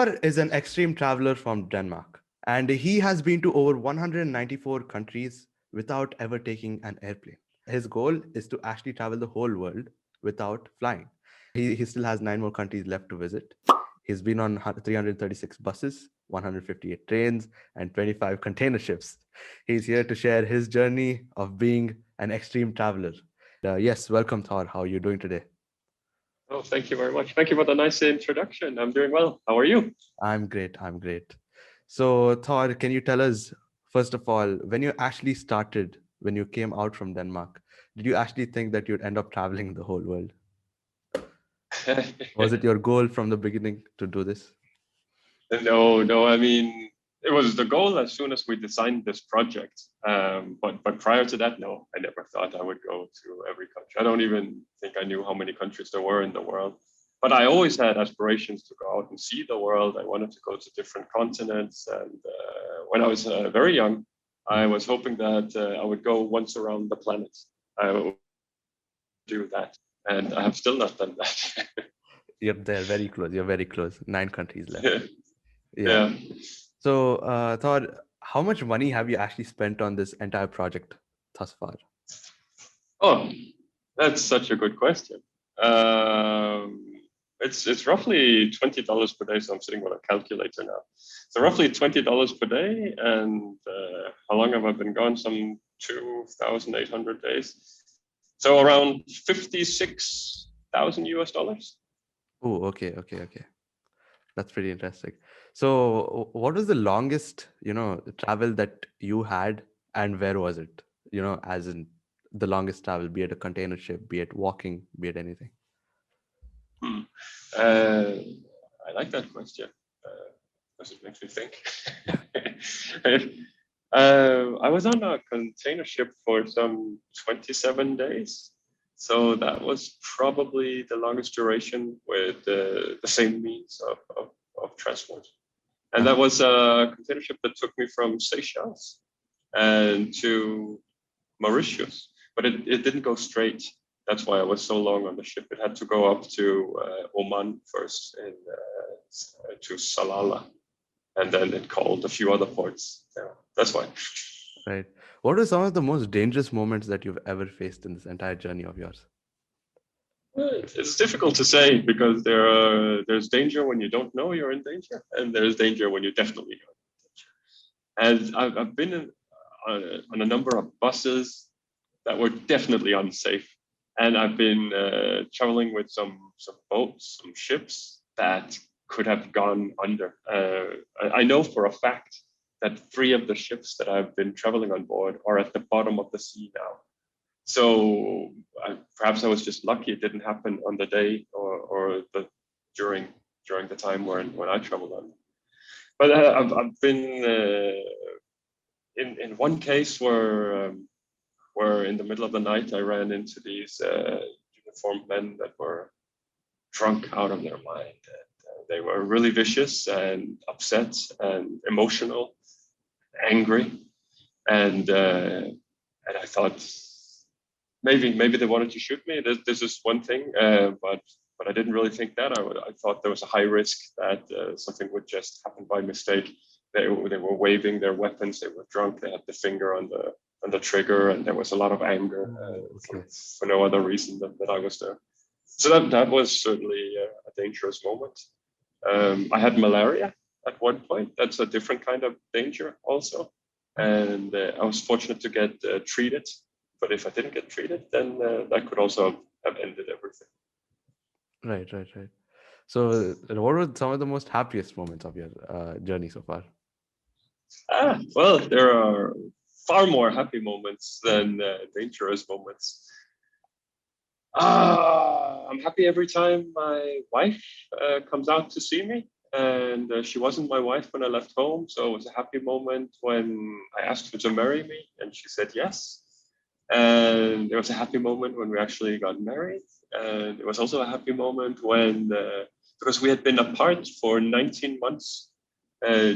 Thor is an extreme traveler from Denmark, and he has been to over 194 countries without ever taking an airplane. His goal is to actually travel the whole world without flying. He still has 9 more countries left to visit. He's been on 336 buses, 158 trains, and 25 container ships. He's here to share his journey of being an extreme traveler. Yes, welcome, Thor. How are you doing today? Oh, thank you very much. Thank you for the nice introduction. I'm doing well. How are you? I'm great. I'm great. So, Thor, can you tell us, first of all, when you actually started, when you came out from Denmark, did you actually think that you'd end up traveling the whole world? Was it your goal from the beginning to do this? No. I mean, it was the goal as soon as we designed this project. But prior to that, no, I never thought I would go to every country. I don't even think I knew how many countries there were in the world. But I always had aspirations to go out and see the world. I wanted to go to different continents. And when I was very young, I was hoping that I would go once around the planet. I would do that. And I have still not done that. You're there, very close. You're very close. 9 countries left. Yeah. So, Thor, how much money have you actually spent on this entire project thus far? Oh, that's such a good question. It's roughly $20 per day. So I'm sitting with a calculator now. So roughly $20 per day. And how long have I been gone? Some 2,800 days. So around 56,000 US dollars. Oh, okay. That's pretty interesting. So, what was the longest, travel that you had, and where was it? As in the longest travel, be it a container ship, be it walking, be it anything. I like that question because it makes me think. I was on a container ship for some 27 days. So that was probably the longest duration with the same means of transport. And that was a container ship that took me from Seychelles and to Mauritius, but it didn't go straight. That's why I was so long on the ship. It had to go up to Oman first and to Salalah, and then it called a few other ports. Yeah, that's why. Right. What are some of the most dangerous moments that you've ever faced in this entire journey of yours? It's difficult to say because there's danger when you don't know you're in danger, and there's danger when you definitely are in danger. And I've been on a number of buses that were definitely unsafe, and I've been traveling with some boats, some ships that could have gone under. I know for a fact that 3 of the ships that I've been traveling on board are at the bottom of the sea now. So perhaps I was just lucky it didn't happen on the day or during the time when I traveled on. But I've been in one case where in the middle of the night I ran into these uniformed men that were drunk out of their mind. And, they were really vicious and upset and emotional, angry, and I thought maybe they wanted to shoot me. This is one thing, but I didn't really think that. I thought there was a high risk that something would just happen by mistake. They were waving their weapons. They were drunk. They had the finger on the trigger, and there was a lot of anger for no other reason than that I was there. So that was certainly a dangerous moment. I had malaria at one point. That's a different kind of danger also, and I was fortunate to get treated. But if I didn't get treated, then that could also have ended everything. Right. So, what were some of the most happiest moments of your journey so far? Well, there are far more happy moments than dangerous moments. I'm happy every time my wife comes out to see me. And she wasn't my wife when I left home. So it was a happy moment when I asked her to marry me and she said yes. And there was a happy moment when we actually got married. And it was also a happy moment when, because we had been apart for 19 months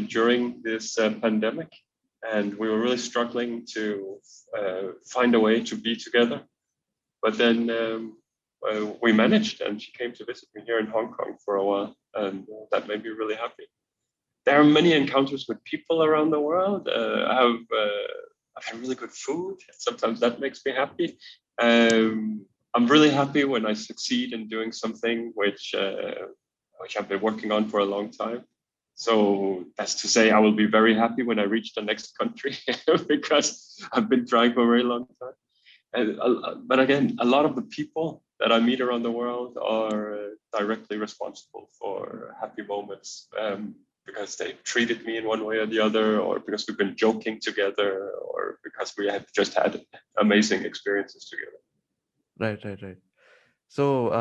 during this pandemic. And we were really struggling to find a way to be together. But then we managed, and she came to visit me here in Hong Kong for a while, and that made me really happy. There are many encounters with people around the world. I've had really good food. Sometimes that makes me happy. I'm really happy when I succeed in doing something which I've been working on for a long time. So that's to say, I will be very happy when I reach the next country because I've been trying for a very long time. But again, a lot of the people that I meet around the world are directly responsible for happy moments, because they treated me in one way or the other, or because we've been joking together, or because we have just had amazing experiences together. Right. So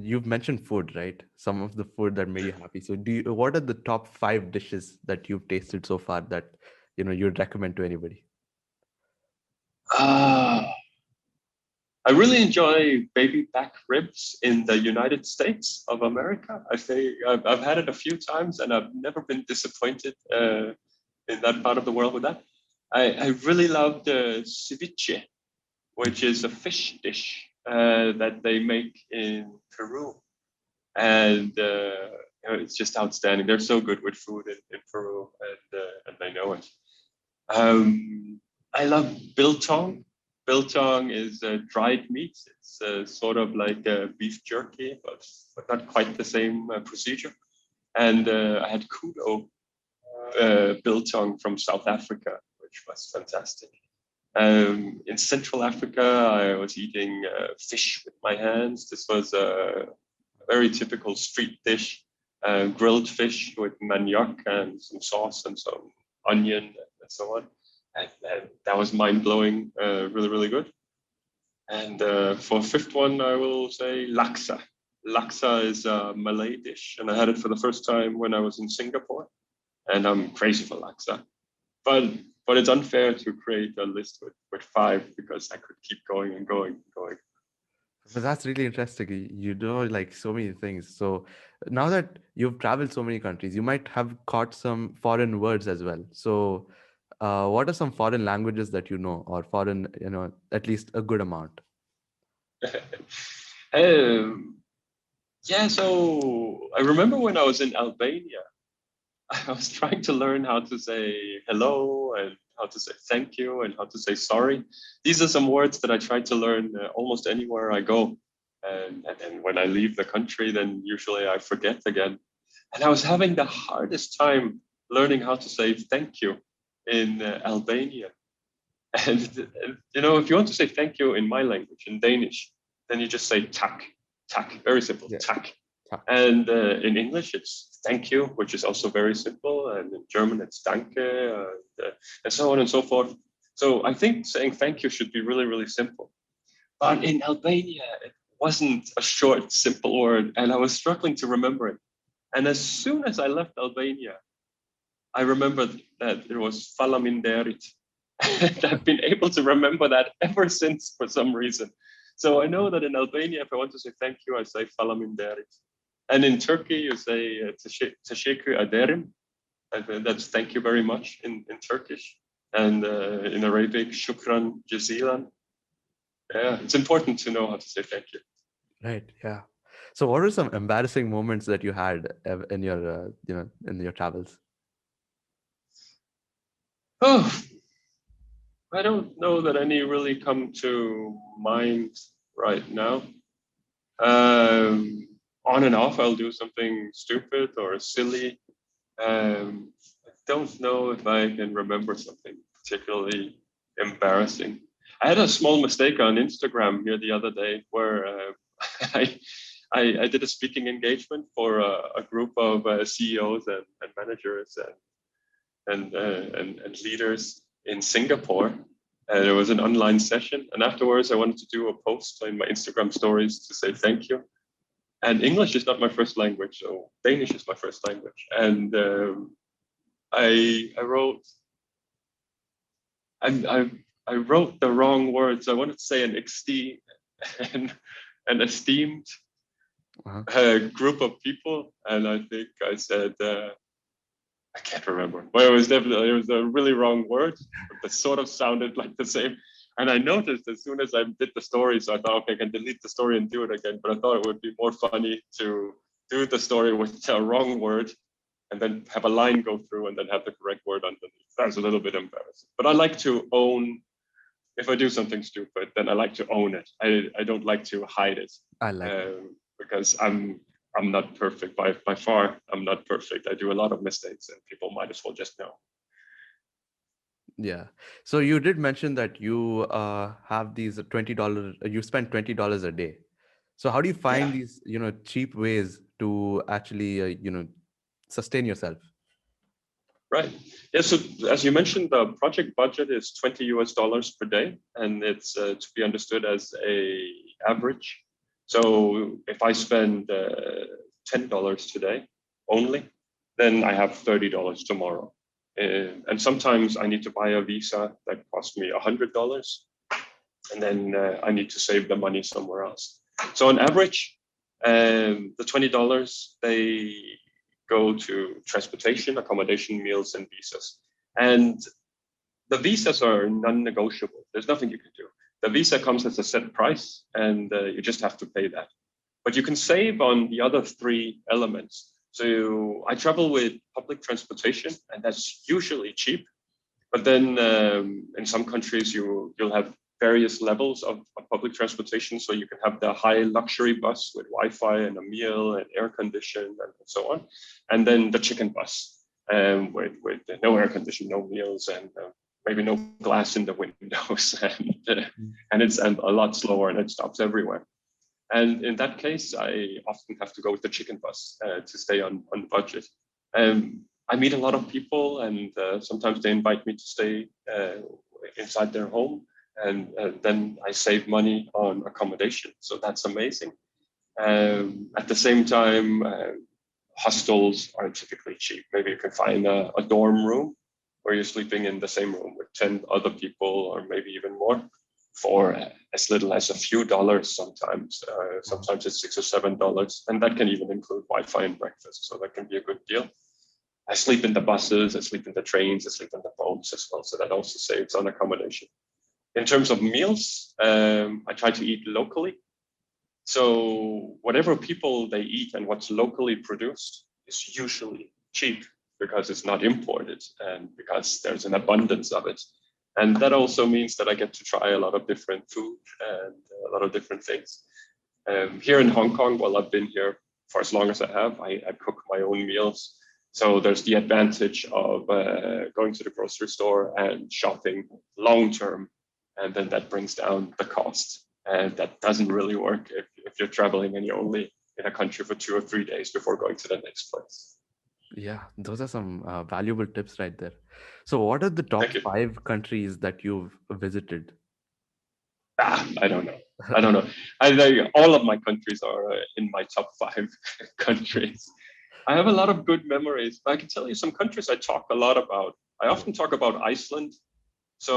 you've mentioned food, right? Some of the food that made you happy. So what are the top 5 dishes that you've tasted so far that you'd recommend to anybody? I really enjoy baby back ribs in the United States of America. I think I've had it a few times, and I've never been disappointed in that part of the world with that. I really love the ceviche, which is a fish dish that they make in Peru. And it's just outstanding. They're so good with food in Peru, and they know it. I love biltong. Biltong is dried meat. It's sort of like beef jerky, but not quite the same procedure. And I had kudo biltong from South Africa, which was fantastic. In Central Africa, I was eating fish with my hands. This was a very typical street dish, grilled fish with manioc and some sauce and some onion and so on. And that was mind-blowing, really, really good. And for fifth one, I will say laksa. Laksa is a Malay dish, and I had it for the first time when I was in Singapore. And I'm crazy for laksa. But it's unfair to create a list with 5 because I could keep going and going and going. But that's really interesting. You know, like so many things. So now that you've traveled so many countries, you might have caught some foreign words as well. So what are some foreign languages that you know, or foreign, at least a good amount? Yeah, so I remember when I was in Albania, I was trying to learn how to say hello and how to say thank you and how to say sorry. These are some words that I try to learn almost anywhere I go. And then when I leave the country, then usually I forget again. And I was having the hardest time learning how to say thank you in Albania. And, if you want to say thank you in my language, in Danish, then you just say tak, tak, very simple, Yeah. tak. Tak. And in English, it's thank you, which is also very simple. And in German, it's danke, and so on and so forth. So I think saying thank you should be really, really simple. But in Albania, it wasn't a short, simple word, and I was struggling to remember it. And as soon as I left Albania, I remembered that it was falaminderit. And I've been able to remember that ever since for some reason. So I know that in Albania, if I want to say thank you, I say falaminderit. And in Turkey, you say teşekkür ederim. And that's thank you very much in Turkish. And in Arabic, shukran jazilan. Yeah, it's important to know how to say thank you. Right. Yeah. So what are some embarrassing moments that you had in your, in your travels? Oh, I don't know that any really come to mind right now. On and off, I'll do something stupid or silly. I don't know if I can remember something particularly embarrassing. I had a small mistake on Instagram here the other day where I did a speaking engagement for a group of CEOs and managers and leaders in Singapore. And it was an online session. And afterwards, I wanted to do a post in my Instagram stories to say thank you. And English is not my first language, so Danish is my first language. And I wrote the wrong words. I wanted to say an esteemed group of people, and I think I said I can't remember. But it was a really wrong word that sort of sounded like the same. And I noticed as soon as I did the story, so I thought, okay, I can delete the story and do it again. But I thought it would be more funny to do the story with the wrong word and then have a line go through and then have the correct word underneath. That's a little bit embarrassing. But I like to own, if I do something stupid, then I like to own it. I don't like to hide it. I like that. Because I'm not perfect by far. I'm not perfect. I do a lot of mistakes and people might as well just know. Yeah. So you did mention that you have these $20, you spend $20 a day. So how do you find Yeah. these, cheap ways to actually, sustain yourself? Right. Yeah. So as you mentioned, the project budget is $20 per day, and it's to be understood as a average. So if I spend $10 today only, then I have $30 tomorrow. And sometimes I need to buy a visa that costs me $100, and then I need to save the money somewhere else. So on average, the $20 they go to transportation, accommodation, meals, and visas. And the visas are non-negotiable. There's nothing you can do. The visa comes at a set price, and you just have to pay that. But you can save on the other three elements. So I travel with public transportation, and that's usually cheap. But then in some countries, you'll have various levels of public transportation. So you can have the high luxury bus with Wi-Fi and a meal and air conditioned and so on. And then the chicken bus with no air conditioning, no meals, and maybe no glass in the windows. And it's a lot slower and it stops everywhere. And in that case, I often have to go with the chicken bus to stay on budget. I meet a lot of people, and sometimes they invite me to stay inside their home, and then I save money on accommodation. So that's amazing. At the same time, hostels are typically cheap. Maybe you can find a dorm room where you're sleeping in the same room with 10 other people, or maybe even more, for as little as a few dollars sometimes. Sometimes it's $6 or $7, and that can even include Wi-Fi and breakfast. So that can be a good deal. I sleep in the buses, I sleep in the trains, I sleep in the boats as well. So that also saves on accommodation. In terms of meals, I try to eat locally. So whatever people they eat and what's locally produced is usually cheap because it's not imported and because there's an abundance of it. And that also means that I get to try a lot of different food and a lot of different things. Here in Hong Kong, while I've been here for as long as I have, I cook my own meals. So there's the advantage of going to the grocery store and shopping long term, and then that brings down the cost. And that doesn't really work if you're traveling and you're only in a country for 2 or 3 days before going to the next place. Yeah, those are some valuable tips right there. So what are the top Thank you. 5 countries that you've visited? I don't know. I don't know. I think all of my countries are in my top 5 countries. I have a lot of good memories, but I can tell you some countries I talk a lot about. I often talk about Iceland. So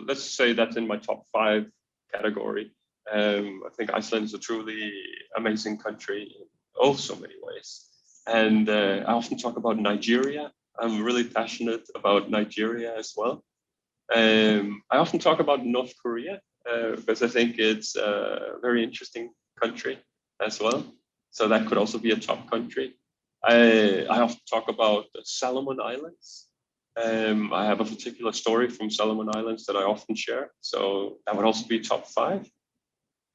let's say that's in my top 5 category. I think Iceland is a truly amazing country in oh so many ways. And I often talk about Nigeria. I'm really passionate about Nigeria as well. I often talk about North Korea because I think it's a very interesting country as well. So that could also be a top country. I often talk about the Solomon Islands. I have a particular story from Solomon Islands that I often share. So that would also be top 5.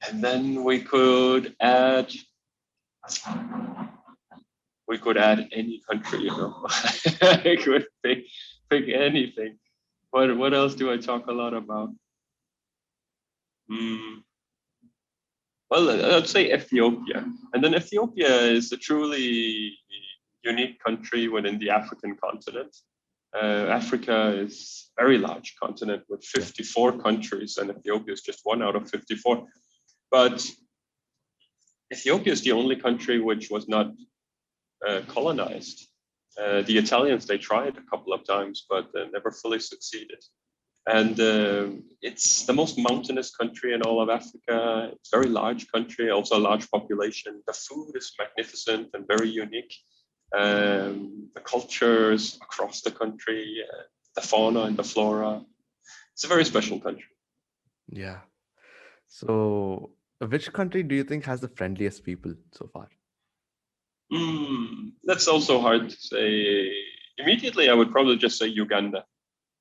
And then we could add any country, I could pick anything. What else do I talk a lot about? Well, I'd say Ethiopia. And then Ethiopia is a truly unique country within the African continent. Africa is a very large continent with 54 countries, and Ethiopia is just one out of 54. But Ethiopia is the only country which was not colonized. The Italians, they tried a couple of times, but never fully succeeded. And it's the most mountainous country in all of Africa. It's a very large country, also a large population. The food is magnificent and very unique. The cultures across the country, the fauna and the flora. It's a very special country. Yeah. So, which country do you think has the friendliest people so far? That's also hard to say. Immediately, I would probably just say Uganda,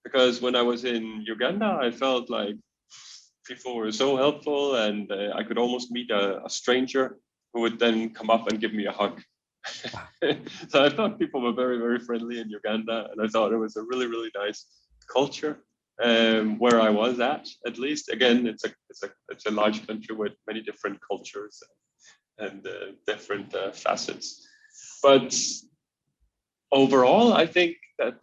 because when I was in Uganda, I felt like people were so helpful, and I could almost meet a stranger who would then come up and give me a hug. Ah, So I thought people were very, very friendly in Uganda, and I thought it was a really, really nice culture where I was at least. Again, it's a large country with many different cultures and different facets. But overall, I think that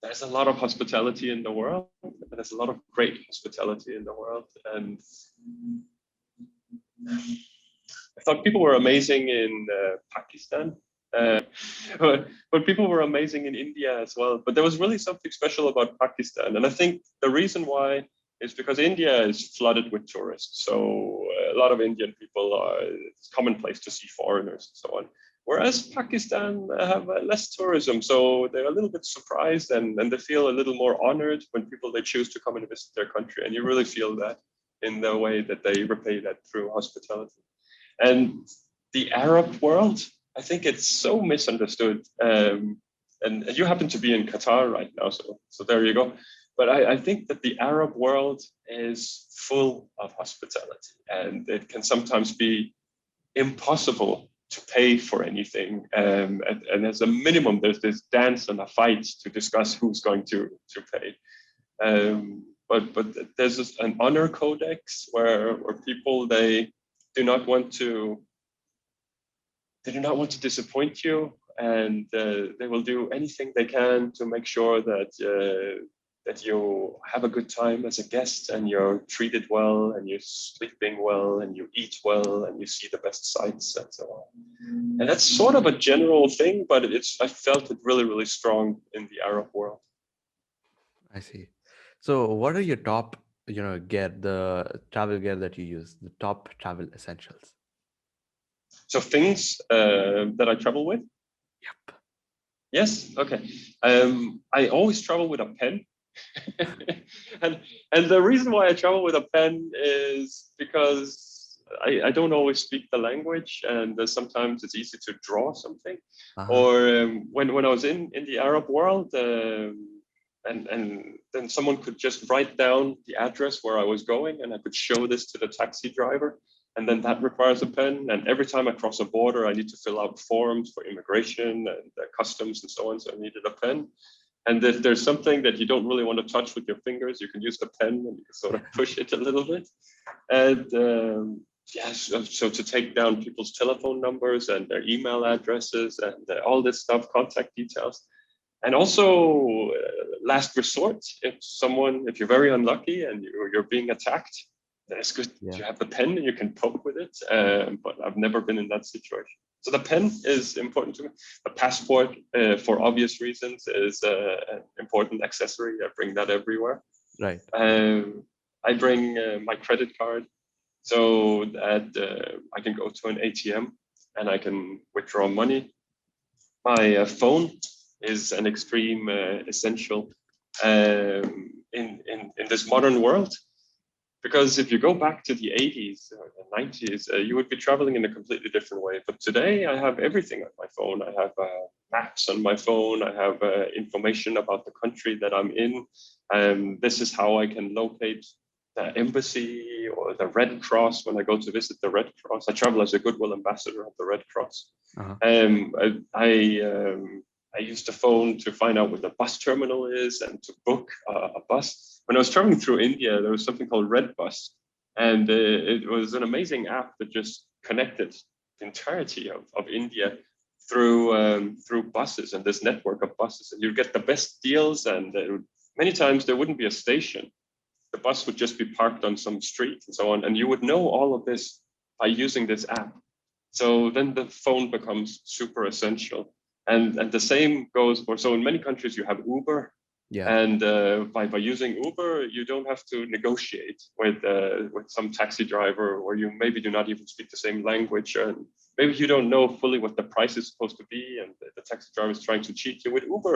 there's a lot of hospitality in the world. There's a lot of great hospitality in the world, and I thought people were amazing in Pakistan. Uh, but people were amazing in India as well. But there was really something special about Pakistan. And I think the reason why is because India is flooded with tourists. So a lot of Indian people are, it's commonplace to see foreigners and so on. Whereas Pakistan have less tourism. So they're a little bit surprised and they feel a little more honored when people they choose to come and visit their country. And you really feel that in the way that they repay that through hospitality. And the Arab world, I think it's so misunderstood. And you happen to be in Qatar right now, so there you go. But I think that the Arab world is full of hospitality, and it can sometimes be impossible to pay for anything. And as a minimum, there's this dance and a fight to discuss who's going to pay. But there's an honor codex where people do not want to they do not want to disappoint you, and they will do anything they can to make sure that you have a good time as a guest and you're treated well and you're sleeping well and you eat well and you see the best sights and so on. And that's sort of a general thing, but I felt it really, really strong in the Arab world. I see. So, what are your top, gear, the travel gear that you use, the top travel essentials? So things that I travel with. Yep. Yes. Okay. I always travel with a pen, and the reason why I travel with a pen is because I don't always speak the language, and sometimes it's easy to draw something. Uh-huh. Or when I was in the Arab world, and then someone could just write down the address where I was going, and I could show this to the taxi driver. And then that requires a pen. And every time I cross a border, I need to fill out forms for immigration and customs and so on. So I needed a pen. And if there's something that you don't really want to touch with your fingers, you can use the pen and you can sort of push it a little bit. And so to take down people's telephone numbers and their email addresses and all this stuff, contact details. And also, last resort, if you're very unlucky and you're being attacked, then it's good Yeah. to have the pen and you can poke with it. But I've never been in that situation. So the pen is important to me. The passport, for obvious reasons, is an important accessory. I bring that everywhere. Right. I bring my credit card so that I can go to an ATM and I can withdraw money. My phone is an extreme essential in this modern world. Because if you go back to the 80s or the 90s, you would be traveling in a completely different way. But today, I have everything on my phone. I have maps on my phone. I have information about the country that I'm in. This is how I can locate the embassy or the Red Cross when I go to visit the Red Cross. I travel as a Goodwill ambassador of the Red Cross. Uh-huh. I used the phone to find out where the bus terminal is and to book a bus. When I was traveling through India, there was something called Red Bus, and it was an amazing app that just connected the entirety of India through buses and this network of buses. And you'd get the best deals, and many times there wouldn't be a station. The bus would just be parked on some street and so on, and you would know all of this by using this app. So then the phone becomes super essential. And the same goes for, so in many countries you have Uber, Yeah. and by using Uber, you don't have to negotiate with some taxi driver, or you maybe do not even speak the same language, and maybe you don't know fully what the price is supposed to be, and the taxi driver is trying to cheat you. With Uber,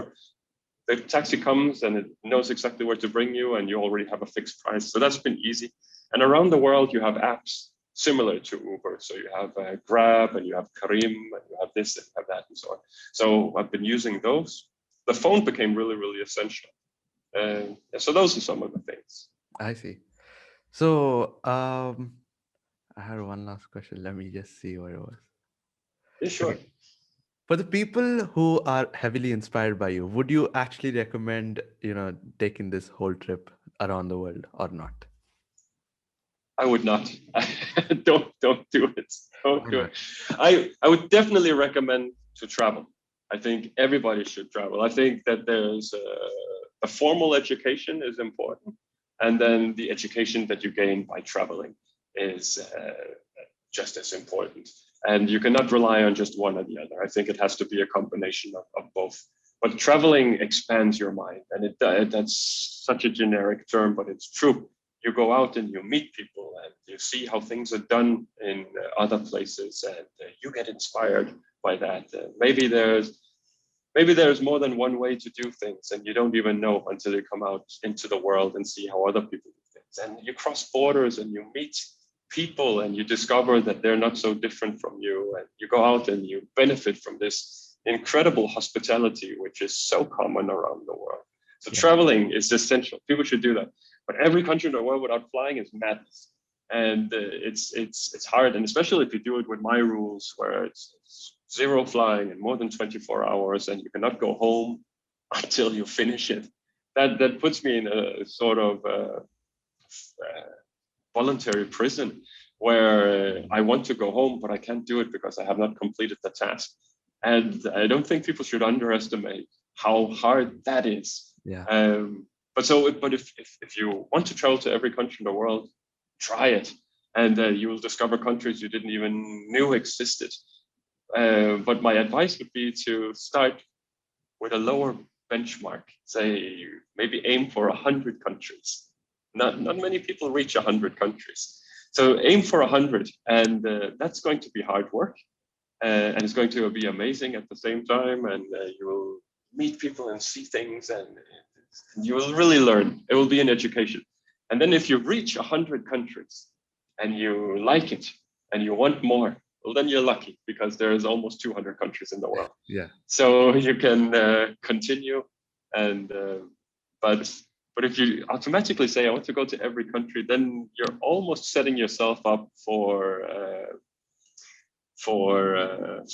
the taxi comes and it knows exactly where to bring you, and you already have a fixed price. So that's been easy. And around the world, you have apps similar to Uber. So you have Grab, and you have Karim, and you have this, and you have that, and so on. So I've been using those. The phone became really, really essential. So those are some of the things. I see. So I had one last question. Let me just see what it was. Yeah, sure. Okay. For the people who are heavily inspired by you, would you actually recommend, taking this whole trip around the world or not? I would not. Don't do it. Don't Why do not? it. I would definitely recommend to travel. I think everybody should travel. I think that there's a formal education is important, and then the education that you gain by traveling is just as important. And you cannot rely on just one or the other. I think it has to be a combination of both. But traveling expands your mind, and that's such a generic term, but it's true. You go out and you meet people, and you see how things are done in other places, and you get inspired by that. Maybe there's more than one way to do things, and you don't even know until you come out into the world and see how other people do things. And you cross borders and you meet people, and you discover that they're not so different from you, and you go out and you benefit from this incredible hospitality, which is so common around the world. So traveling is essential. People should do that. But every country in the world without flying is madness, and it's hard. And especially if you do it with my rules, where it's zero flying and more than 24 hours, and you cannot go home until you finish it. That puts me in a sort of voluntary prison, where I want to go home, but I can't do it because I have not completed the task. And I don't think people should underestimate how hard that is. Yeah. But if you want to travel to every country in the world, try it, and you will discover countries you didn't even knew existed. But my advice would be to start with a lower benchmark. Say maybe aim for 100 countries. Not many people reach 100 countries. So aim for 100, and that's going to be hard work, and it's going to be amazing at the same time. And you will meet people and see things, and you will really learn. It will be an education. And then if you reach 100 countries and you like it and you want more, well, then you're lucky, because there's almost 200 countries in the world. Yeah. So you can continue. And but if you automatically say, I want to go to every country, then you're almost setting yourself up for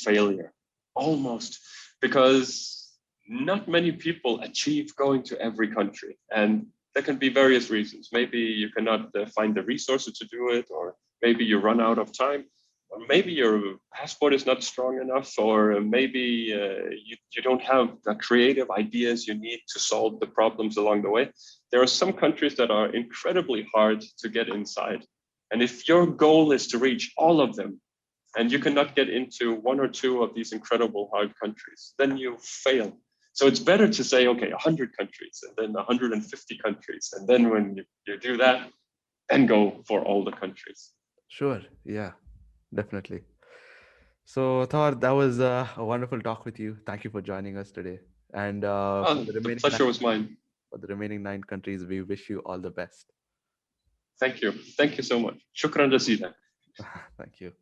failure, almost, because not many people achieve going to every country, and there can be various reasons. Maybe you cannot find the resources to do it, or maybe you run out of time, or maybe your passport is not strong enough, or maybe you don't have the creative ideas you need to solve the problems along the way. There are some countries that are incredibly hard to get inside, and if your goal is to reach all of them, and you cannot get into one or two of these incredible hard countries, then you fail. So it's better to say, okay, 100 countries, and then 150 countries. And then when you do that, then go for all the countries. Sure. Yeah, definitely. So, Thor, that was a wonderful talk with you. Thank you for joining us today. And for The pleasure was mine. for the remaining 9 countries, we wish you all the best. Thank you. Thank you so much. Shukran jazeelan. Thank you.